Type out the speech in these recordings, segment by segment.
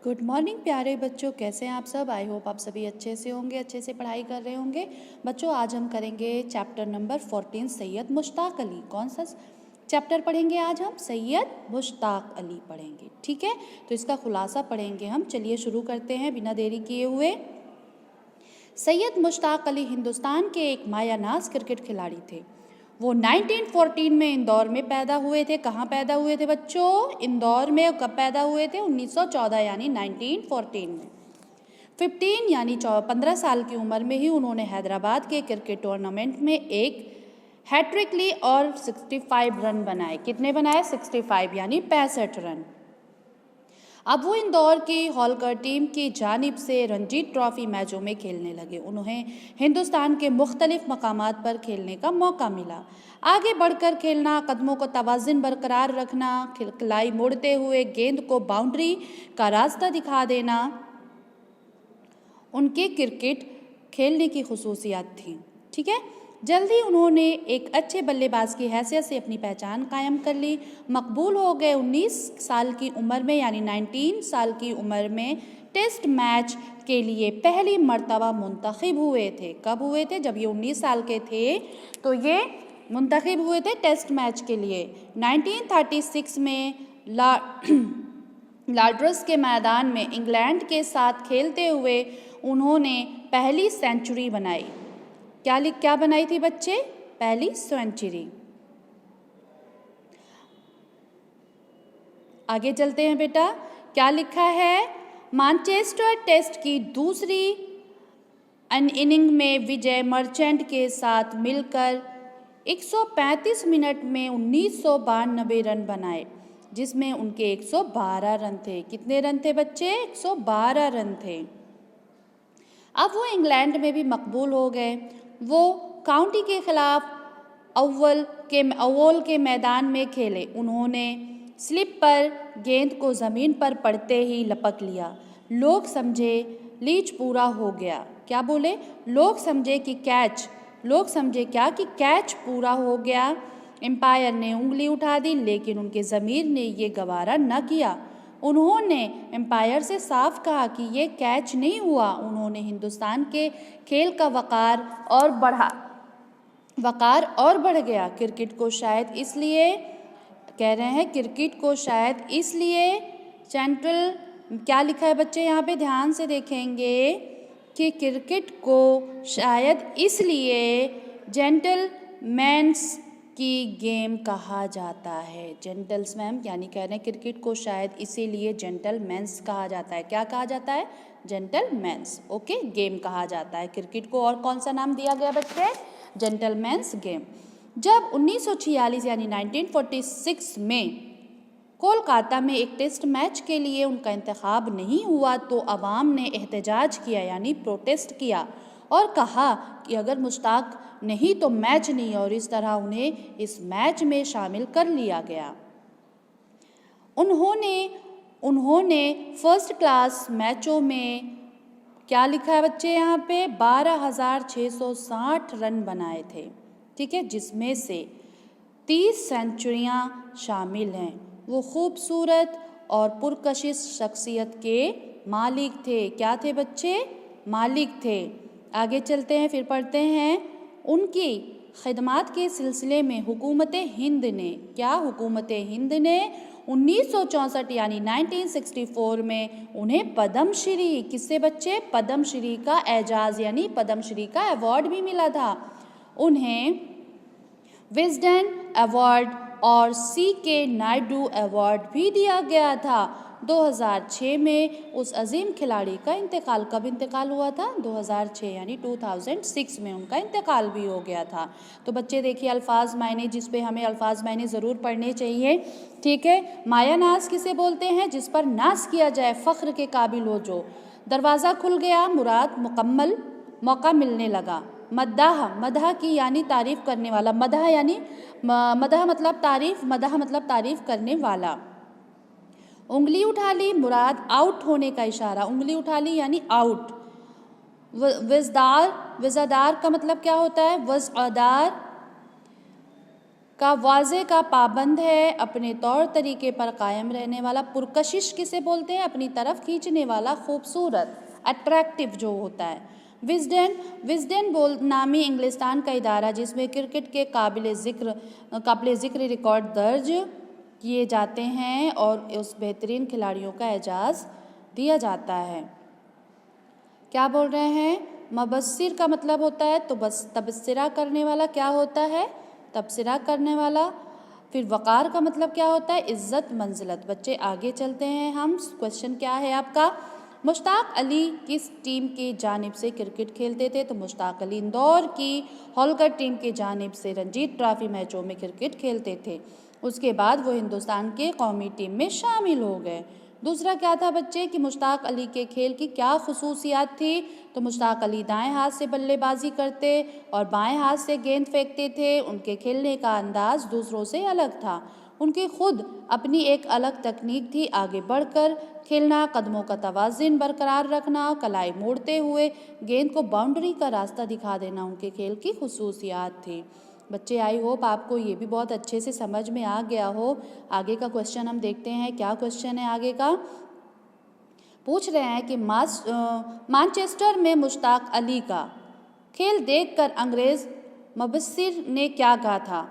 Good morning प्यारे बच्चों, कैसे हैं आप सब। आई होप आप सभी अच्छे से होंगे, अच्छे से पढ़ाई कर रहे होंगे। बच्चों आज हम करेंगे चैप्टर नंबर 14 सैयद मुश्ताक अली। कौन सा चैप्टर पढ़ेंगे आज हम? सैयद मुश्ताक अली पढ़ेंगे। ठीक है, तो इसका खुलासा पढ़ेंगे हम। चलिए शुरू करते हैं बिना देरी किए हुए। सैयद मुश्ताक अली हिंदुस्तान के एक मायानाज क्रिकेट खिलाड़ी थे। वो 1914 में इंदौर में पैदा हुए थे। कहाँ पैदा हुए थे बच्चों? इंदौर में। कब पैदा हुए थे? 1914 यानी 1914 में। 15 यानी 15 साल की उम्र में ही उन्होंने हैदराबाद के क्रिकेट टूर्नामेंट में एक हैट्रिक ली और 65 रन बनाए। कितने बनाए? 65 यानी 65 रन। अब वो इंदौर की होलकर टीम की जानिब से रणजी ट्रॉफी मैचों में खेलने लगे। उन्हें हिंदुस्तान के मुख्तलिफ मकामात पर खेलने का मौका मिला। आगे बढ़कर खेलना, कदमों को तवाज़ुन बरकरार रखना, खिलाई मोड़ते हुए गेंद को बाउंड्री का रास्ता दिखा देना उनके क्रिकेट खेलने की खुसूसियात थी। ठीक है, जल्दी उन्होंने एक अच्छे बल्लेबाज की हैसियत से अपनी पहचान कायम कर ली। मकबूल हो गए। 19 साल की उम्र में यानी 19 साल की उम्र में टेस्ट मैच के लिए पहली मर्तबा मुंतखब हुए थे। कब हुए थे? जब ये 19 साल के थे तो ये मुंतखब हुए थे टेस्ट मैच के लिए। 1936 में लॉर्ड्स के मैदान में इंग्लैंड के साथ खेलते हुए उन्होंने पहली सेंचुरी बनाई। क्या बनाई थी बच्चे? पहली सेंचुरी। आगे चलते हैं बेटा, क्या लिखा है? मैनचेस्टर टेस्ट की दूसरी इनिंग में विजय मर्चेंट के साथ मिलकर 135 मिनट में 1992 रन बनाए, जिसमें उनके 112 रन थे। कितने रन थे बच्चे? 112 रन थे। अब वो इंग्लैंड में भी मकबूल हो गए। वो काउंटी के खिलाफ ओवल के मैदान में खेले। उन्होंने स्लिप पर गेंद को ज़मीन पर पड़ते ही लपक लिया। लोग समझे लीच पूरा हो गया। क्या बोले? लोग समझे कि कैच पूरा हो गया। एम्पायर ने उंगली उठा दी, लेकिन उनके ज़मीर ने ये गवारा न किया। उन्होंने एम्पायर से साफ कहा कि ये कैच नहीं हुआ। उन्होंने हिंदुस्तान के खेल का वक़ार और बढ़ गया। क्रिकेट को शायद इसलिए क्या लिखा है बच्चे? यहाँ पे ध्यान से देखेंगे कि क्रिकेट को शायद इसलिए जेंटलमैन्स की गेम कहा जाता है। जेंटलमैन यानी कह रहे हैं क्रिकेट को शायद इसीलिए जेंटलमैन्स कहा जाता है। क्या कहा जाता है? जेंटलमैन्स। ओके, गेम कहा जाता है क्रिकेट को। और कौन सा नाम दिया गया बच्चे? Gentleman's game. जब 1946 यानी 1946 में कोलकाता में एक टेस्ट मैच के लिए उनका इंतखाब नहीं हुआ तो अवाम ने एहतजाज किया यानी प्रोटेस्ट किया और कहा कि अगर मुश्ताक नहीं तो मैच नहीं, और इस तरह उन्हें इस मैच में शामिल कर लिया गया। उन्होंने फर्स्ट क्लास मैचों में क्या लिखा है बच्चे यहाँ पे? 12,660 रन बनाए थे। ठीक है, जिसमें से 30 सेंचुरियाँ शामिल हैं। वो खूबसूरत और पुरकशिश शख्सियत के मालिक थे। क्या थे बच्चे? मालिक थे। आगे चलते हैं, फिर पढ़ते हैं। उनकी खिदमात के सिलसिले में हुकूमत हिंद ने 1964 यानी 1964 में उन्हें पद्मश्री, किससे बच्चे? पद्मश्री का एजाज़ यानी पद्मश्री का अवार्ड भी मिला था। उन्हें विजडन अवार्ड और C.K. नायडू अवार्ड भी दिया गया था। 2006 में उस अजीम खिलाड़ी का इंतकाल, कब इंतकाल हुआ था? 2006 यानी 2006 में उनका इंतकाल भी हो गया था। तो बच्चे देखिए अल्फाज मायने, जिस पे हमें अल्फाज मायने ज़रूर पढ़ने चाहिए। ठीक है, माया नाज किसे बोलते हैं? जिस पर नाज किया जाए, फ़ख्र के काबिल हो जो। दरवाज़ा खुल गया, मुराद मुकम्मल मौका मिलने लगा। मदह की यानी तारीफ़ करने वाला। मदह मतलब तारीफ़ करने वाला। उंगली उठा ली, मुराद आउट होने का इशारा। उंगली उठा ली यानी आउट। वज़दार का मतलब क्या होता है? वज़दार का वाजे का पाबंद है, अपने तौर तरीके पर कायम रहने वाला। पुरकशिश किसे बोलते हैं? अपनी तरफ खींचने वाला, खूबसूरत, अट्रैक्टिव जो होता है। विजडन, विजडन नामी इंग्लिस्तान का इदारा जिसमें क्रिकेट के काबिल ज़िक्र रिकॉर्ड दर्ज किए जाते हैं और उस बेहतरीन खिलाड़ियों का एजाज़ दिया जाता है। क्या बोल रहे हैं? मुबस्सिर का मतलब होता है तो बस तबसरा करने वाला। क्या होता है? तबसरा करने वाला। फिर वक़ार का मतलब क्या होता है? इज़्ज़त, मंजिलत। बच्चे आगे चलते हैं हम। क्वेश्चन क्या है आपका? मुश्ताक अली किस टीम की जानिब से क्रिकेट खेलते थे? तो मुश्ताक अली इंदौर की होलकर टीम की जानिब से रणजीत ट्रॉफी मैचों में क्रिकेट खेलते थे। उसके बाद वो हिंदुस्तान के कौमी टीम में शामिल हो गए। दूसरा क्या था बच्चे कि मुश्ताक अली के खेल की क्या खुसूसियात थी? तो मुश्ताक अली दाएं हाथ से बल्लेबाजी करते और बाएं हाथ से गेंद फेंकते थे। उनके खेलने का अंदाज दूसरों से अलग था। उनकी खुद अपनी एक अलग तकनीक थी, आगे बढ़कर खेलना, कदमों का तवाज़ुन बरकरार रखना, कलाई मोड़ते हुए गेंद को बाउंड्री का रास्ता दिखा देना उनके खेल की खुसूसियात थी। बच्चे आई होप आपको ये भी बहुत अच्छे से समझ में आ गया हो। आगे का क्वेश्चन हम देखते हैं। क्या क्वेश्चन है आगे का? पूछ रहे हैं कि मानचेस्टर में मुश्ताक अली का खेल देखकर अंग्रेज़ मुबस्सिर ने क्या कहा था?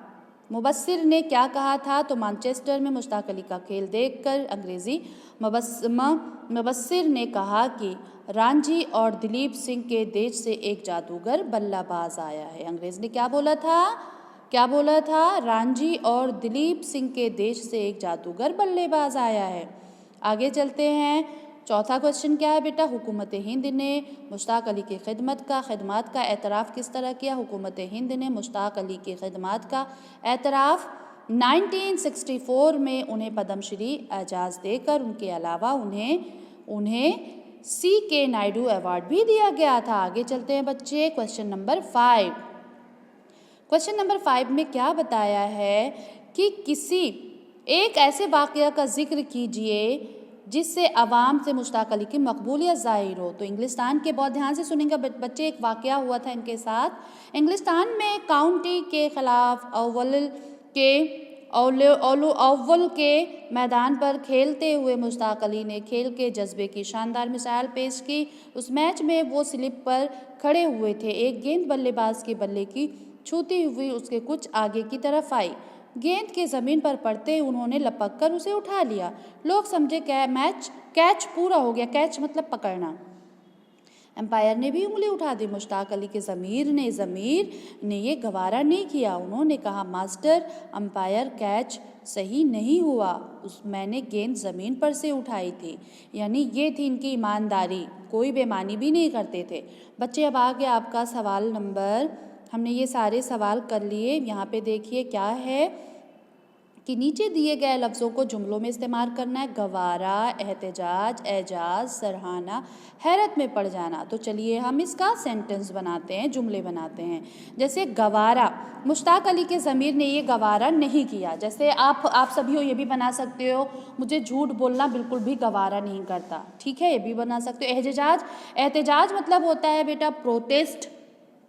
मुबस्सिर ने क्या कहा था? तो मानचेस्टर में मुश्ताक अली का खेल देखकर अंग्रेज़ी मुबस्सिर ने कहा कि रांझी और दिलीप सिंह के देश से एक जादूगर बल्लेबाज आया है। अंग्रेज़ ने क्या बोला था? क्या बोला था? रांझी और दिलीप सिंह के देश से एक जादूगर बल्लेबाज आया है। आगे चलते हैं। चौथा क्वेश्चन क्या है बेटा? हुकूमत हिंद ने मुश्ताक अली की खिदमत का एतराफ़ किस तरह किया? हुकूमत हिंद ने मुश्ताक अली की खिदमत का एतराफ़ 1964 में उन्हें पद्मश्री एजाज़ देकर उनके अलावा उन्हें C.K. नायडू अवार्ड भी दिया गया था। आगे चलते हैं बच्चे। Question number 5। क्वेश्चन नंबर 5 में क्या बताया है कि किसी एक ऐसे वाक़या का जिक्र कीजिए जिससे अवाम से मुश्ताक अली की मकबूलियत ज़ाहिर हो। तो इंग्लिस्तान के, बहुत ध्यान से सुनेंगे बच्चे, एक वाक़या हुआ था इनके साथ। इंग्लिस्तान में काउंटी के ख़िलाफ़ अव्वल के मैदान पर खेलते हुए मुश्ताक अली ने खेल के जज्बे की शानदार मिसाल पेश की। उस मैच में वो स्लिप पर खड़े हुए थे। एक गेंद बल्लेबाज के बल्ले की छूती हुई उसके कुछ आगे की तरफ आई। गेंद के ज़मीन पर पड़ते ही उन्होंने लपक कर उसे उठा लिया। लोग समझे कैच पूरा हो गया। कैच मतलब पकड़ना। एम्पायर ने भी उंगली उठा दी। मुश्ताक अली के ज़मीर ने ये गवारा नहीं किया। उन्होंने कहा, मास्टर अंपायर, कैच सही नहीं हुआ, मैंने गेंद ज़मीन पर से उठाई थी। यानी ये थी इनकी ईमानदारी, कोई बेईमानी भी नहीं करते थे। बच्चे अब आ गया आपका सवाल नंबर, हमने ये सारे सवाल कर लिए। यहाँ पे देखिए क्या है कि नीचे दिए गए लफ्ज़ों को जुमलों में इस्तेमाल करना है। गवारा, एहतजाज, एजाज, सराहना, हैरत में पड़ जाना। तो चलिए हम इसका सेंटेंस बनाते हैं, जुमले बनाते हैं। जैसे गवारा, मुश्ताक अली के ज़मीर ने ये गवारा नहीं किया। जैसे आप सभी हो ये भी बना सकते हो, मुझे झूठ बोलना बिल्कुल भी गवारा नहीं करता। ठीक है, ये भी बना सकते हो। एहतजाज मतलब होता है बेटा प्रोटेस्ट।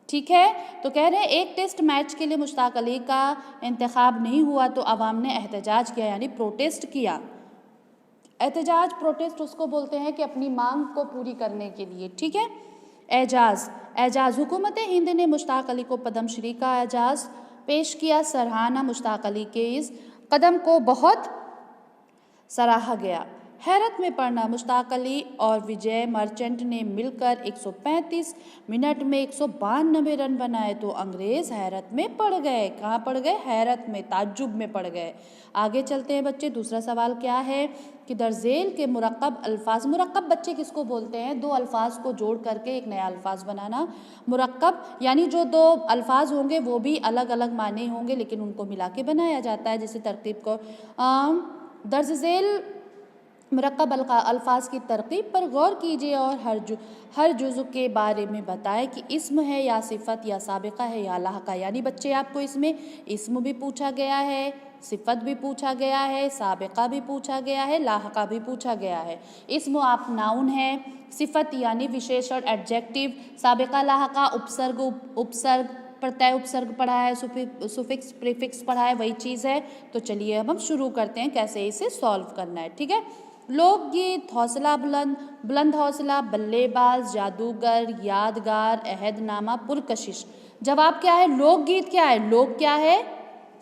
ठीक है, तो कह रहे हैं एक टेस्ट मैच के लिए मुश्ताक अली का इंतखाब नहीं हुआ तो अवाम ने एहतजाज किया, यानी प्रोटेस्ट किया। एहतजाज, प्रोटेस्ट उसको बोलते हैं कि अपनी मांग को पूरी करने के लिए। ठीक है। एजाज, हुकूमत हिंद ने मुश्ताक अली को पद्मश्री का एजाज पेश किया। सराहना, मुश्ताक अली के इस कदम को बहुत सराहा गया। हैरत में पड़ना, मुश्ताक अली और विजय मर्चेंट ने मिलकर 135 मिनट में 192 रन बनाए तो अंग्रेज़ हैरत में पड़ गए। कहाँ पड़ गए? हैरत में, ताज्जुब में पड़ गए। आगे चलते हैं बच्चे। दूसरा सवाल क्या है कि दर्जेल के मुरक्कब अल्फाज, मुरक्कब बच्चे किसको बोलते हैं? दो अल्फाज को जोड़ करके एक नया अल्फाज बनाना। मुरक्कब यानी जो दो अल्फाज होंगे वो भी अलग अलग माने होंगे लेकिन उनको मिला के बनाया जाता है। जैसे तरकीब को दर्ज झेल मुरक्कब अल्फाज की तरकीब पर गौर कीजिए और हर जुज़ के बारे में बताएं कि इस्म है या सिफत या साबिक़ा है या लाहक़ा। यानी बच्चे आपको इसमें इस्म भी पूछा गया है, सिफत भी पूछा गया है, साबिक़ा भी पूछा गया है, लाहक़ा भी पूछा गया है। इस्म आप नाउन है, सिफत यानी विशेषण एडजेक्टिव, साबिक़ा लाहक़ा उपसर्ग प्रत्यय उपसर्ग पढ़ा है, सुफिक्स प्रीफिक्स पढ़ा है, वही चीज़ है। तो चलिए अब हम शुरू करते हैं कैसे इसे सॉल्व करना है, ठीक है। लोकगीत, हौसला बुलंद, बुलंद हौसला, बल्लेबाज, जादूगर, यादगार, अहदनामा, पुरकशिश। जवाब क्या है? लोकगीत क्या है? लोक क्या है?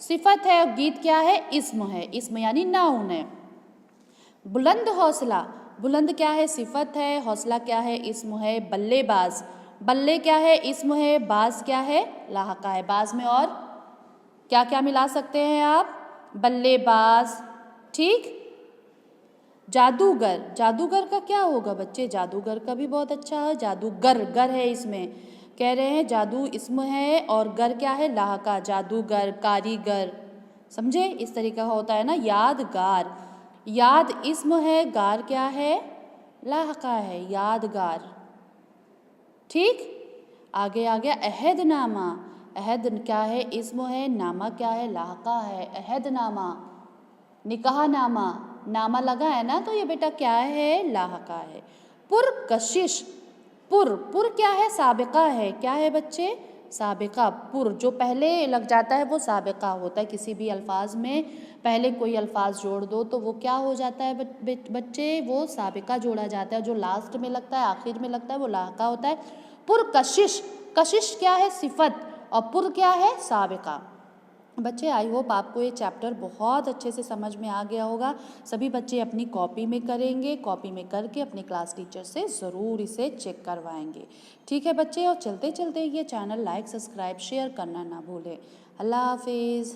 सिफत है, और गीत क्या है? इस्म है, इस्म यानी नाउन है। बुलंद हौसला, बुलंद क्या है? सिफत है, हौसला क्या है? इस्म है। बल्लेबाज, बल्ले क्या है? इस्म है, बाज क्या है? लाहका है। बाज में और क्या क्या मिला सकते हैं आप? बल्लेबाज, ठीक। जादूगर, जादूगर का क्या होगा बच्चे? जादूगर का भी बहुत अच्छा है, जादूगर, गर है इसमें, कह रहे हैं जादू इस्म है और गर क्या है? लाहका, जादूगर, कारीगर, समझे? इस तरीके का होता है ना। यादगार, याद इस्म है, गार क्या है? लाहका है, यादगार, ठीक। आगे आ गया अहदनामा, अहद क्या है? इस्म है, नामा क्या है? लाहका है, अहदनामा। निकाहनामा, नामा लगा है ना, तो ये बेटा क्या है? लाहका है। पुरकशिश, पुर क्या है? साबिका है, क्या है बच्चे? साबिका। पुर जो पहले लग जाता है वो साबिका होता है। किसी भी अल्फाज में पहले कोई अल्फाज जोड़ दो तो वो क्या हो जाता है बच्चे? वो साबिका जोड़ा जाता है। जो लास्ट में लगता है, आखिर में लगता है, वो लाहका होता है। पुरकशिश, कशिश क्या है? सिफत, और पुर क्या है? साबिका। बच्चे आई होप आपको ये चैप्टर बहुत अच्छे से समझ में आ गया होगा। सभी बच्चे अपनी कॉपी में करेंगे, कॉपी में करके अपने क्लास टीचर से ज़रूर इसे चेक करवाएंगे, ठीक है बच्चे। और चलते चलते ये चैनल लाइक, सब्सक्राइब, शेयर करना ना भूलें। अल्लाह हाफिज़।